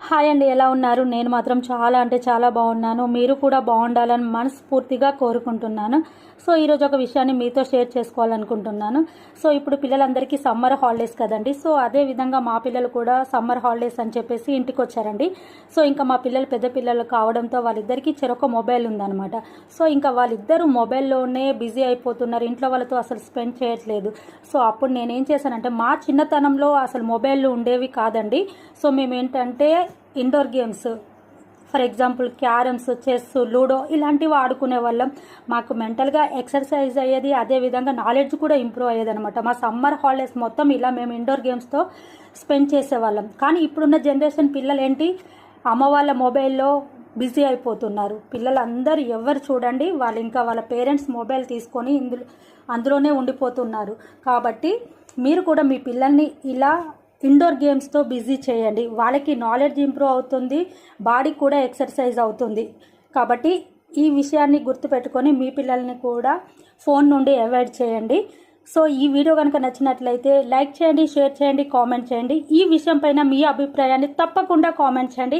Hi అండి, ఎలా ఉన్నారు? నేను మాత్రం చాలా అంటే చాలా బాగున్నాను. మీరు కూడా బాగుండాలని మనస్ఫూర్తిగా కోరుకుంటున్నాను. సో ఈరోజు ఒక విషయాన్ని మీతో షేర్ చేసుకోవాలనుకుంటున్నాను. సో ఇప్పుడు పిల్లలందరికీ సమ్మర్ హాలిడేస్ కదండి. సో అదే విధంగా మా పిల్లలు కూడా సమ్మర్ హాలిడేస్ అని చెప్పేసి ఇంటికి వచ్చారండి. సో ఇంకా మా పిల్లలు పెద్ద పిల్లలు కావడంతో వాళ్ళిద్దరికీ చెరొక మొబైల్ ఉందన్నమాట. సో ఇంకా వాళ్ళిద్దరూ మొబైల్లోనే బిజీ అయిపోతున్నారు. ఇంట్లో వాళ్ళతో అసలు స్పెండ్ చేయట్లేదు. సో అప్పుడు నేనేం చేశానంటే, మా చిన్నతనంలో అసలు మొబైల్ ఉండేవి కాదండి. సో మేము ఏంటంటే indoor games, for example carroms, chess, ludo ఇలాంటివి ఆడుకునే వాళ్ళం. మాకు మెంటల్గా ఎక్సర్సైజ్ అయ్యేది, అదేవిధంగా నాలెడ్జ్ కూడా ఇంప్రూవ్ అయ్యేది అనమాట. మా సమ్మర్ హాలిడేస్ మొత్తం ఇలా మేము ఇండోర్ గేమ్స్తో స్పెండ్ చేసేవాళ్ళం. కానీ ఇప్పుడున్న జనరేషన్ పిల్లలు ఏంటి, అమ్మ వాళ్ళ మొబైల్లో బిజీ అయిపోతున్నారు. పిల్లలందరూ ఎవరు చూడండి, వాళ్ళు ఇంకా వాళ్ళ పేరెంట్స్ మొబైల్ తీసుకొని అందులోనే ఉండిపోతున్నారు. కాబట్టి మీరు కూడా మీ పిల్లల్ని ఇలా ఇండోర్ గేమ్స్తో బిజీ చేయండి. వాళ్ళకి నాలెడ్జ్ ఇంప్రూవ్ అవుతుంది, బాడీ కూడా ఎక్సర్సైజ్ అవుతుంది. కాబట్టి ఈ విషయాన్ని గుర్తుపెట్టుకొని మీ పిల్లల్ని కూడా ఫోన్ నుండి అవాయిడ్ చేయండి. సో ఈ వీడియో కనుక నచ్చినట్లయితే లైక్ చేయండి, షేర్ చేయండి, కామెంట్ చేయండి. ఈ విషయం పైన మీ అభిప్రాయాన్ని తప్పకుండా కామెంట్ చేయండి.